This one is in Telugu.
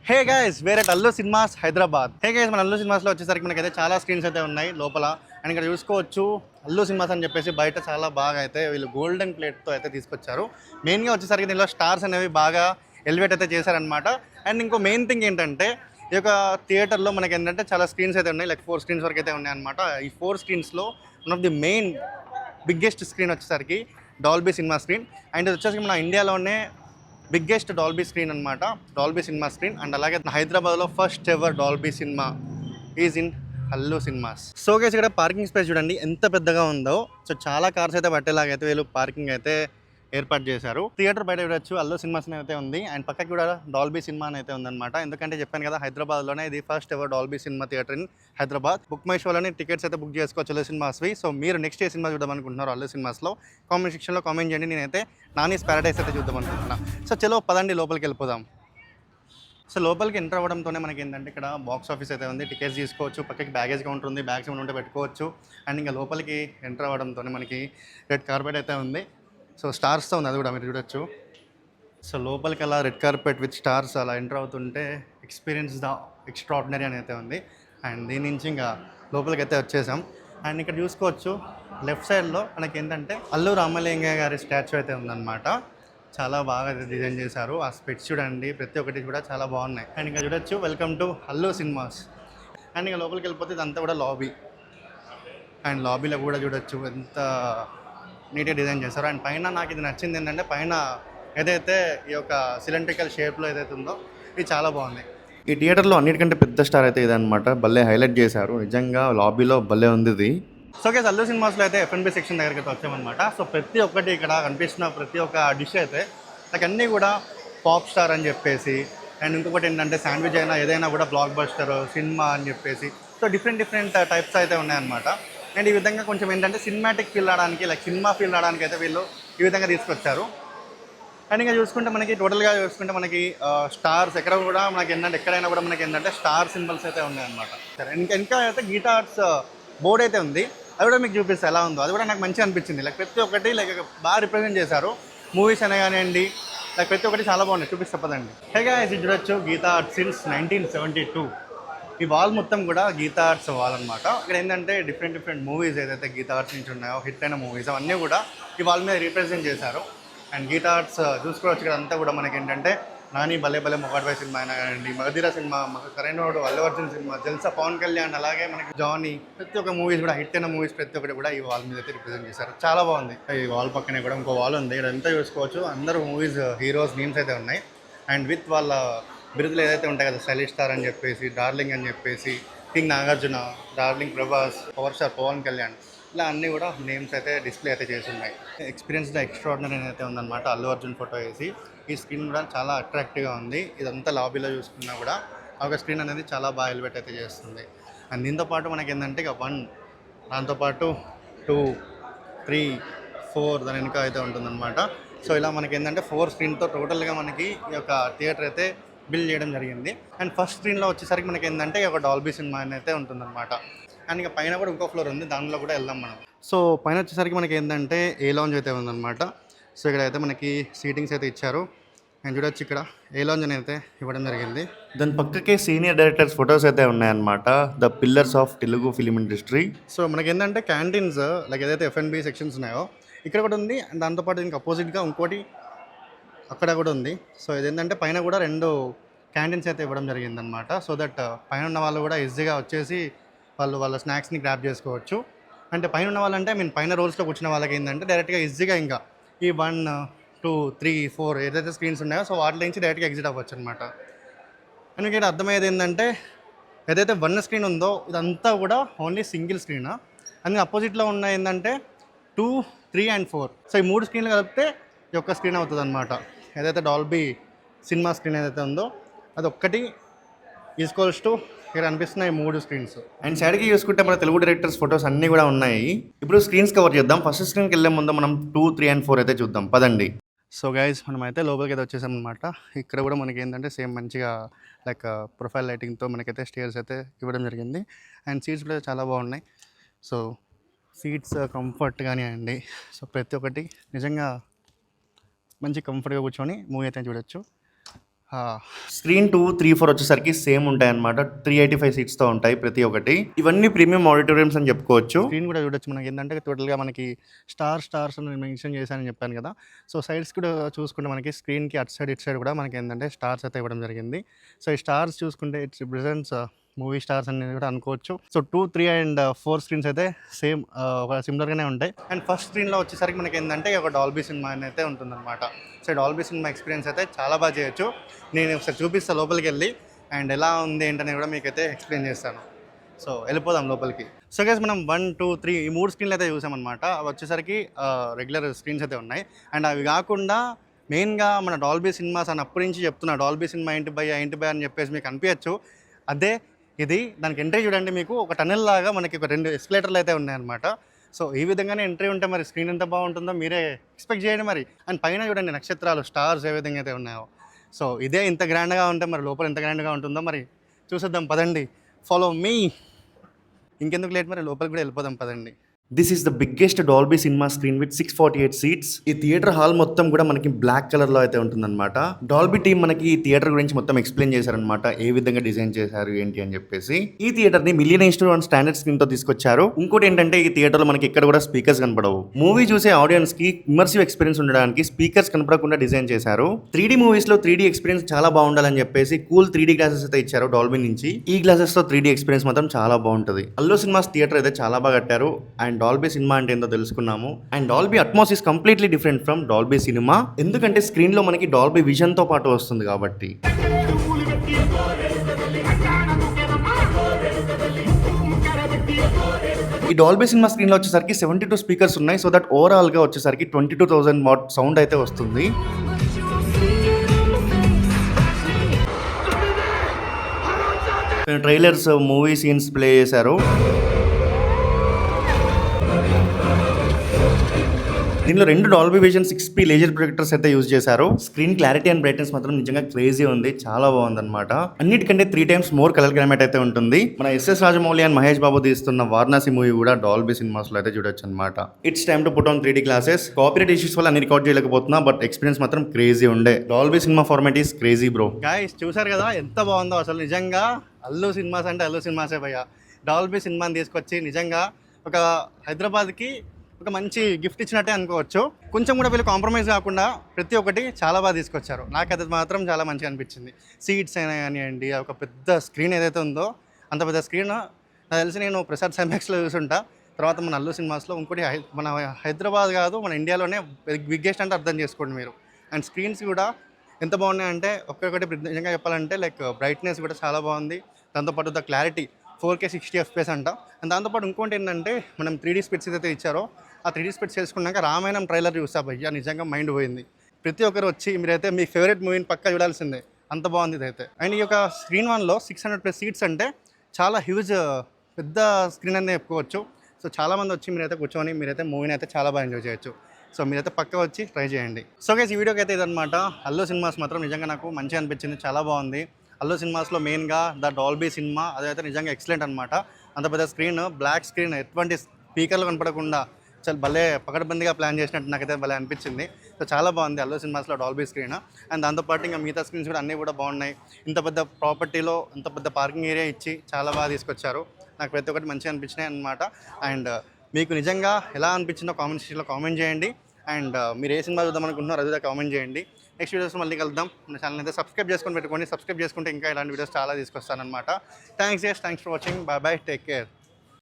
హే గైస్ వేరే Allu cinemas Hyderabad. Hey guys మన అల్లు సినిమాస్లో వచ్చేసరికి మనకైతే చాలా స్క్రీన్స్ అయితే ఉన్నాయి లోపల. అండ్ ఇక్కడ చూసుకోవచ్చు అల్లు సినిమాస్ అని చెప్పేసి బయట చాలా బాగా అయితే వీళ్ళు గోల్డెన్ ప్లేట్తో అయితే తీసుకొచ్చారు. మెయిన్గా వచ్చేసరికి దీనిలో స్టార్స్ అనేవి బాగా ఎలివేట్ అయితే చేశారనమాట. అండ్ ఇంకో మెయిన్ థింగ్ ఏంటంటే ఈ యొక్క థియేటర్లో మనకి ఏంటంటే చాలా స్క్రీన్స్ అయితే ఉన్నాయి, లైక్ 4 స్క్రీన్స్ వరకు అయితే ఉన్నాయన్నమాట. ఈ 4 స్క్రీన్స్లో one of the main biggest screen వచ్చేసరికి డాల్బీ సినిమా స్క్రీన్. అండ్ ఇది వచ్చేసరికి మన ఇండియాలోనే బిగ్గెస్ట్ డాల్బీ స్క్రీన్ అనమాట, డాల్బీ సినిమా స్క్రీన్. అండ్ అలాగే హైదరాబాద్లో first ever Dolby cinema is in Allu cinemas. So guys ఇక్కడ పార్కింగ్ స్పేస్ చూడండి ఎంత పెద్దగా ఉందో. సో చాలా కార్స్ అయితే పట్టేలాగైతే వీళ్ళు పార్కింగ్ అయితే ఏర్పాటు చేశారు. థియేటర్ బయట చూడొచ్చు అల్లు సినిమాస్ అయితే ఉంది. అండ్ పక్కకి కూడా డాల్బీ సినిమా అయితే ఉందన్నమాట. ఎందుకంటే చెప్పాను కదా హైదరాబాద్లోనే ఇది first ever Dolby cinema theatre in Hyderabad. Book my షోలోనే టికెట్స్ అయితే బుక్ చేసుకోవచ్చు అల్లు సినిమాస్వి. సో మీరు నెక్స్ట్ ఏ సినిమా చూద్దామనుకుంటున్నారు అల్లు సినిమాస్లో కామెంట్ సెక్షన్లో కామెంట్ చేయండి. నేనైతే నానీస్ ప్యారడైస్ అయితే చూద్దాం అనుకుంటున్నా. సో చలో పదండి లోపలికి వెళ్ళిపోదాం. సో లోపలికి ఎంటర్ అవ్వడంతోనే మనకి ఏంటంటే ఇక్కడ బాక్స్ ఆఫీస్ అయితే ఉంది, టికెట్స్ తీసుకోవచ్చు, పక్కకి బ్యాగేజ్ కౌంటర్ ఉంది, బ్యాగ్స్ ఏమైనా ఉంటే పెట్టుకోవచ్చు. అండ్ ఇంకా లోపలికి ఎంటర్ అవ్వడంతోనే మనకి రెడ్ కార్పెట్ అయితే ఉంది. సో స్టార్స్తో ఉంది, అది కూడా మీరు చూడొచ్చు. సో లోపలికి అలా రెడ్ కార్పెట్ విత్ స్టార్స్ అలా ఎంటర్ అవుతుంటే ఎక్స్పీరియన్స్ ద ఎక్స్ట్రాడినరీ అని అయితే ఉంది. అండ్ దీని నుంచి ఇంకా లోపలికి అయితే వచ్చేసాం. అండ్ ఇక్కడ చూసుకోవచ్చు లెఫ్ట్ సైడ్లో మనకి ఏంటంటే అల్లు రామలింగయ్య గారి స్టాచ్యూ అయితే ఉందన్నమాట. చాలా బాగా డిజైన్ చేశారు. ఆ స్పెట్స్ చూడండి ప్రతి ఒక్కటి కూడా చాలా బాగున్నాయి. అండ్ ఇంకా చూడొచ్చు welcome to Allu cinemas. And ఇంకా లోపలికి వెళ్ళిపోతే ఇదంతా కూడా లాబీ. అండ్ లాబీలో కూడా చూడొచ్చు ఎంత నీట్గా డిజైన్ చేశారు. అండ్ పైన నాకు ఇది నచ్చింది ఏంటంటే పైన ఏదైతే ఈ యొక్క సిలిండ్రికల్ షేప్లో ఏదైతే ఉందో ఇది చాలా బాగుంది. ఈ థియేటర్లో అన్నిటికంటే పెద్ద స్టార్ అయితే ఇదనమాట. భలే హైలైట్ చేశారు, నిజంగా లాబీలో భలే ఉంది ఇది. సో కేస్ అల్లు సినిమాస్లో అయితే F&B సెక్షన్ దగ్గరికి అయితే వచ్చామన్నమాట. సో ప్రతి ఒక్కటి ఇక్కడ కనిపిస్తున్న ప్రతి ఒక్క డిష్ అయితే లైక్ అన్నీ కూడా పాప్ స్టార్ అని చెప్పేసి, అండ్ ఇంకొకటి ఏంటంటే శాండ్విచ్ అయినా ఏదైనా కూడా బ్లాక్ బస్టర్ సినిమా అని చెప్పేసి, సో డిఫరెంట్ టైప్స్ అయితే ఉన్నాయన్నమాట. అండ్ ఈ విధంగా కొంచెం ఏంటంటే సినిమాటిక్ ఫీల్ రావడానికి లైక్ సినిమా ఫీల్ రావడానికి అయితే వీళ్ళు ఈ విధంగా తీసుకొచ్చారు. అండ్ ఇంకా చూసుకుంటే మనకి టోటల్గా చూసుకుంటే మనకి స్టార్స్ ఎక్కడ కూడా మనకి ఏంటంటే ఎక్కడైనా కూడా మనకి ఏంటంటే స్టార్ సింబల్స్ అయితే ఉన్నాయన్నమాట. సరే ఇంకా అయితే గీతా ఆర్ట్స్ బోర్డ్ అయితే ఉంది, అది కూడా మీకు చూపిస్తే ఎలా ఉందో. అది కూడా నాకు మంచిగా అనిపించింది. లైక్ ప్రతి ఒక్కటి లైక్ బాగా రిప్రజెంట్ చేశారు. మూవీస్ అనే కానివ్వండి లైక్ ప్రతి ఒక్కటి చాలా బాగున్నాయి. చూపిస్తే పదండి. హేగా ఇది చూడొచ్చు గీతా ఆర్ట్స్ సిన్స్ 1972. ఈ వాల్ మొత్తం కూడా గీతా ఆర్ట్స్ వాల్ అనమాట. ఇక్కడ ఏంటంటే డిఫరెంట్ మూవీస్ ఏదైతే గీతా ఆర్ట్స్ నుంచి ఉన్నాయో హిట్ అయిన మూవీస్ అవన్నీ కూడా ఈ వాల్ మీద రీప్రజెంట్ చేశారు. అండ్ గీతా ఆర్ట్స్ చూసుకోవచ్చు ఇక్కడ అంతా కూడా మనకి ఏంటంటే నాని భలే మొగాడ్బాయ్ సినిమా అయినా కానివ్వండి, మగధీర సినిమా, కరైనోడు అల్లు అర్జున్ సినిమా, జల్సా పవన్ కళ్యాణ్, అలాగే మనకి జానీ, ప్రతి ఒక్క మూవీస్ కూడా హిట్ అయిన మూవీస్ ప్రతి ఒక్కటి కూడా ఈ వాల్ మీద అయితే రిప్రజెంట్ చేశారు. చాలా బాగుంది. ఈ వాల్ పక్కనే కూడా ఇంకో వాల్ ఉంది, ఇక్కడ ఎంత చూసుకోవచ్చు అందరూ మూవీస్ హీరోస్ నేమ్స్ అయితే ఉన్నాయి. అండ్ విత్ వాళ్ళ బిరుదులు ఏదైతే ఉంటాయి కదా, స్టైలిష్ స్టార్ అని చెప్పేసి, డార్లింగ్ అని చెప్పేసి, king Nagarjuna, darling Prabhas, power star Pawan Kalyan, ఇలా అన్నీ కూడా నేమ్స్ అయితే డిస్ప్లే అయితే చేసి ఉన్నాయి. ఎక్స్పీరియన్స్ ద ఎక్స్ట్రాడినరీ అయితే ఉందన్నమాట అల్లు అర్జున్ ఫోటో వేసి. ఈ స్క్రీన్ కూడా చాలా అట్రాక్టివ్గా ఉంది. ఇదంతా లాబీలో చూసుకున్నా కూడా ఒక స్క్రీన్ అనేది చాలా బాగా ఎలివేట్ అయితే చేస్తుంది. అండ్ దీంతో పాటు మనకి ఏంటంటే ఇక 1, దాంతోపాటు 2, 3, 4 దాని వెనుక అయితే ఉంటుందన్నమాట. సో ఇలా మనకి ఏంటంటే 4 స్క్రీన్తో టోటల్గా మనకి ఈ యొక్క థియేటర్ అయితే బిల్డ్ చేయడం జరిగింది. అండ్ ఫస్ట్ స్క్రీన్లో వచ్చేసరికి మనకి ఏంటంటే ఒక డాల్బీ సినిమా అయితే ఉంటుందన్నమాట. అండ్ ఇక పైన కూడా ఇంకో ఫ్లోర్ ఉంది, దానిలో కూడా వెళ్దాం మనం. సో పైన వచ్చేసరికి మనకి ఏంటంటే ఏ లాంజ్ అయితే ఉందన్నమాట. సో ఇక్కడ అయితే మనకి సీటింగ్స్ అయితే ఇచ్చారు. నేను చూడొచ్చు ఇక్కడ ఏ లాంజ్ అని అయితే ఇవ్వడం జరిగింది. దాని పక్కకే సీనియర్ డైరెక్టర్స్ ఫొటోస్ అయితే ఉన్నాయన్నమాట, the pillars of Telugu film industry. So మనకి ఏంటంటే క్యాంటీన్స్ లైక్ ఏదైతే F&B సెక్షన్స్ ఉన్నాయో ఇక్కడ కూడా ఉంది. అండ్ దాంతోపాటు ఇంకా అపోజిట్గా ఇంకోటి అక్కడ కూడా ఉంది. సో ఇదేంటంటే పైన కూడా 2 క్యాంటీన్స్ అయితే ఇవ్వడం జరిగిందనమాట. సో దట్ పైన ఉన్న వాళ్ళు కూడా ఈజీగా వచ్చేసి వాళ్ళ స్నాక్స్ని గ్రాప్ చేసుకోవచ్చు. అంటే పైన ఉన్న వాళ్ళంటే పైన రోల్స్లో కూర్చున్న వాళ్ళకి ఏంటంటే డైరెక్ట్గా ఈజీగా ఇంకా ఈ 1, 2, 3, 4 ఏదైతే స్క్రీన్స్ ఉన్నాయో సో వాటి నుంచి డైరెక్ట్గా ఎగ్జిట్ అవ్వచ్చు అనమాట. అండ్ ఇక్కడ అర్థమయ్యేది ఏంటంటే ఏదైతే 1 స్క్రీన్ ఉందో ఇదంతా కూడా ఓన్లీ సింగిల్ స్క్రీన్. అండ్ అపోజిట్లో ఉన్న ఏంటంటే 2, 3 and 4. సో ఈ 3 స్క్రీన్లు కలిపితే ఈ ఒక్క స్క్రీన్ అవుతుంది అనమాట. ఏదైతే డాల్బీ సినిమా స్క్రీన్ ఏదైతే ఉందో అది ఒక్కటి ఈక్వల్స్ టు ఇక్కడ అనిపిస్తున్నాయి 3 స్క్రీన్స్. అండ్ సైడ్కి చూసుకుంటే మన తెలుగు డైరెక్టర్స్ ఫొటోస్ అన్నీ కూడా ఉన్నాయి. ఇప్పుడు స్క్రీన్స్ కవర్ చేద్దాం. ఫస్ట్ స్క్రీన్కి వెళ్ళే ముందు మనం 2, 3 and 4 అయితే చూద్దాం పదండి. సో గైస్ మనం అయితే లోపలికి అయితే వచ్చేసామన్నమాట. ఇక్కడ కూడా మనకి ఏంటంటే సేమ్ మంచిగా లైక్ ప్రొఫైల్ లైటింగ్తో మనకైతే స్టేర్స్ అయితే ఇవ్వడం జరిగింది. అండ్ సీట్స్ కూడా చాలా బాగున్నాయి. సో సీట్స్ కంఫర్ట్ కానివ్వండి, సో ప్రతి ఒక్కటి నిజంగా మంచి కంఫర్ట్గా కూర్చొని మూవీ అయితే చూడొచ్చు. స్క్రీన్ 2, 3, 4 వచ్చేసరికి సేమ్ ఉంటాయి అనమాట. 385 సీట్స్తో ఉంటాయి ప్రతి ఒక్కటి. ఇవన్నీ ప్రీమియం ఆడిటోరియంస్ అని చెప్పుకోవచ్చు. స్క్రీన్ కూడా చూడొచ్చు మనకి ఏంటంటే టోటల్గా మనకి స్టార్స్ మెన్షన్ చేశానని చెప్పాను కదా. సో సైడ్స్ కూడా చూసుకుంటే మనకి స్క్రీన్కి అటు సైడ్ ఇటు సైడ్ కూడా మనకి ఏంటంటే స్టార్స్ అయితే ఇవ్వడం జరిగింది. సో ఈ స్టార్స్ చూసుకుంటే ఇట్స్ రిప్రజెంట్స్ మూవీ స్టార్స్ అనేది కూడా అనుకోవచ్చు. సో 2, 3 అండ్ 4 స్క్రీన్స్ అయితే సేమ్ ఒక సిమిలర్గానే ఉంటాయి. అండ్ ఫస్ట్ స్క్రీన్లో వచ్చేసరికి మనకి ఏంటంటే ఒక డాల్బీ సినిమా అయితే ఉంటుందన్నమాట. సో డాల్బీ సినిమా ఎక్స్పీరియన్స్ అయితే చాలా బాగా చేయొచ్చు. నేను ఒకసారి చూపిస్తాను లోపలికి వెళ్ళి, అండ్ ఎలా ఉంది ఏంటనేది కూడా మీకైతే ఎక్స్ప్లెయిన్ చేస్తాను. సో వెళ్ళిపోదాం లోపలికి. సో గైస్ మనం 1, 2, 3 ఈ 3 స్క్రీన్లు అయితే చూసామన్నమాట. అవి వచ్చేసరికి రెగ్యులర్ స్క్రీన్స్ అయితే ఉన్నాయి. అండ్ అవి కాకుండా మెయిన్గా మన డాల్బీ సినిమాస్ అని అప్పటి నుంచి చెప్తున్నా, డాల్బీ సినిమా ఏంటి భయ అని చెప్పేసి మీకు అనిపించచ్చు. అదే ఇది దానికి ఎంట్రీ చూడండి, మీకు ఒక టనెల్ లాగా మనకి ఒక 2 ఎస్కలేటర్లు అయితే ఉన్నాయన్నమాట. సో ఈ విధంగానే ఎంట్రీ ఉంటే మరి స్క్రీన్ ఎంత బాగుంటుందో మీరే ఎక్స్పెక్ట్ చేయండి మరి. అండ్ పైన చూడండి నక్షత్రాలు, స్టార్స్ ఏ విధంగా అయితే ఉన్నాయో. సో ఇదే ఇంత గ్రాండ్గా ఉంటే మరి లోపల ఎంత గ్రాండ్గా ఉంటుందో మరి చూసేద్దాం పదండి. Follow me. ఇంకెందుకు లేట్, మరి లోపలికి కూడా వెళ్ళిపోదాం పదండి. This is the biggest Dolby cinema screen with 648 seats. ఈ థియేటర్ హాల్ మొత్తం కూడా మనకి బ్లాక్ కలర్ లో అయితే ఉంటుందన్నమాట. డాల్బీ టీమ్ మనకి ఈ థియేటర్ గురించి మొత్తం ఎక్స్ప్లెయిన్ చేశారనమాట, ఏ విధంగా డిజైన్ చేశారు ఏంటి అని చెప్పేసి. ఈ థియేటర్ ని మిలియన్ ఇన్స్టూట్ స్టాండర్డ్ స్క్రీన్ తో తీసుకొచ్చారు. ఇంకోటి ఏంటంటే ఈ థియేటర్ లో మనకి ఇక్కడ కూడా స్పీకర్స్ కనపడవు. మూవీ చూసే ఆడియన్స్ కి ఇమర్సివ్ ఎక్స్పీరియన్స్ ఉండడానికి స్పీకర్స్ కనపడకుండా డిజైన్ చేశారు. 3D మూవీస్ లో 3D ఎక్స్పీరియన్స్ చాలా బాగుండాలని చెప్పేసి కూల్ 3D గ్లాసెస్ అయితే ఇచ్చారు డాల్బీ నుంచి. ఈ గ్లాసెస్ తో 3D ఎక్స్పీరియన్స్ మాత్రం చాలా బాగుంటుంది. అల్లు సినిమాస్ థియేటర్ అయితే చాలా బాగా కట్టారు. అండ్ డాల్బీ సినిమా అంటే ఏందో తెలుసుకున్నాము. And Dolby Atmos is completely different from Dolby cinema. ఎందుకంటే స్క్రీన్ లో మనకి డాల్బీ విజన్ తో పాటు వస్తుంది కాబట్టి. ఈ డాల్బీ సినిమా స్క్రీన్ లో వచ్చేసరికి 72 స్పీకర్స్ ఉన్నాయి. సో దట్ ఓవరాల్ గా వచ్చేసరికి 22,000 వాట్ సౌండ్ అయితే వస్తుంది. ట్రైలర్స్, మూవీ సీన్స్ ప్లే చేశారు. దీనిలో 2 Dolby vision 6P laser projectors అయితే యూజ్ చేశారు. స్క్రీన్ క్లారిటీ అండ్ బ్రైట్నెస్ మాత్రం నిజంగా క్రేజీ ఉంది, చాలా బాగుంది అనమాట. అన్నిటికంటే 3 times మోర్ కలర్ గ్రామేట్ అయితే ఉంటుంది. మన SS రాజమౌళి అండ్ మహేష్ బాబు తీస్తున్న వారణాసి మూవీ కూడా డాల్బీ సినిమాస్ లో అయితే చూడొచ్చు అనమాట. It's time to put on 3D glasses. Copyright issues వల్ల అన్ని రికార్డ్ చేయలేకపోతున్నా, బట్ ఎక్స్పీరియన్స్ మాత్రం క్రేజీ ఉండే. Dolby cinema format is crazy bro. Guys చూసారు కదా ఎంత బాగుందో అసలు. నిజంగా అల్లు సినిమాస్ అంటే అల్లు సినిమాసే భయ్య. డాల్బీ సినిమాని తీసుకొచ్చి నిజంగా ఒక హైదరాబాద్కి ఒక మంచి గిఫ్ట్ ఇచ్చినట్టే అనుకోవచ్చు. కొంచెం కూడా వీళ్ళు కాంప్రమైజ్ కాకుండా ప్రతి ఒక్కటి చాలా బాగా తీసుకొచ్చారు. నాకు అది మాత్రం చాలా మంచిగా అనిపించింది. సీట్స్ అయినా కానివ్వండి, ఒక పెద్ద స్క్రీన్ ఏదైతే ఉందో అంత పెద్ద స్క్రీన్ నాకు తెలిసి నేను ప్రసాద్ సైమాక్స్లో చూసుంటా. తర్వాత మన అల్లు సినిమాస్లో. ఇంకోటి మన హైదరాబాద్ కాదు మన ఇండియాలోనే బిగ్గెస్ట్ అంటే అర్థం చేసుకోండి మీరు. అండ్ స్క్రీన్స్ కూడా ఎంత బాగున్నాయంటే ఒక్కొక్కటి నిజంగా చెప్పాలంటే లైక్ బ్రైట్నెస్ కూడా చాలా బాగుంది. దాంతోపాటు ద క్లారిటీ 4K 60 FPS అంట. అండ్ దాంతోపాటు ఇంకోటి ఏంటంటే మనం 3D స్పెట్స్ ఏదైతే ఇచ్చారో ఆ 3D స్పెట్స్ చేసుకున్నాక రామాయణం ట్రైలర్ చూసా భయ్యా, నిజంగా మైండ్ పోయింది. ప్రతి ఒక్కరు వచ్చి మీరైతే మీ ఫేవరెట్ మూవీని పక్కా చూడాల్సిందే, అంత బాగుంది ఇదైతే. అండ్ ఈ యొక్క స్క్రీన్ 1లో 600+ సీట్స్ అంటే చాలా హ్యూజ్ పెద్ద స్క్రీన్ అనేది చెప్పుకోవచ్చు. సో చాలామంది వచ్చి మీరైతే కూర్చొని మీరైతే మూవీని అయితే చాలా బాగా ఎంజాయ్ చేయొచ్చు. సో మీరైతే పక్క వచ్చి ట్రై చేయండి. సో గైస్ ఈ వీడియోకి అయితే ఇదనమాట. అల్లు సినిమాస్ మాత్రం నిజంగా నాకు మంచిగా అనిపించింది, చాలా బాగుంది. అల్లు సినిమాస్లో మెయిన్గా ద డాల్బీ సినిమా అదైతే నిజంగా ఎక్సలెంట్ అనమాట. అంత పెద్ద స్క్రీన్, బ్లాక్ స్క్రీన్, ఎటువంటి స్పీకర్లు కనపడకుండా చాలా భలే పకడ్బందీగా ప్లాన్ చేసినట్టు నాకైతే భలే అనిపించింది. సో చాలా బాగుంది అల్లు సినిమాస్లో డాల్బీ స్క్రీన్. అండ్ దాంతోపాటు ఇంకా మిగతా స్క్రీన్స్ కూడా అన్నీ కూడా బాగున్నాయి. ఇంత పెద్ద ప్రాపర్టీలో ఇంత పెద్ద పార్కింగ్ ఏరియా ఇచ్చి చాలా బాగా తీసుకొచ్చారు. నాకు ప్రతి ఒక్కటి మంచిగా అనిపించినాయి అనమాట. అండ్ మీకు నిజంగా ఎలా అనిపించిందో కామెంట్ సెక్షన్లో కామెంట్ చేయండి. అండ్ మీరు ఏ సినిమా చూద్దాం అనుకుంటున్నారో అది కూడా కామెంట్ చేయండి. నెక్స్ట్ వీడియోస్ మళ్ళీ కలుద్దాం. మన ఛానల్ అయితే సబ్స్క్రైబ్ చేసుకొని పెట్టుకోండి. సబ్స్క్రైబ్ చేసుకుంటే ఇంకా ఇలాంటి వీడియోస్ చాలా తీసుకొస్తానమాట. Thanks for watching. Bye bye, take care.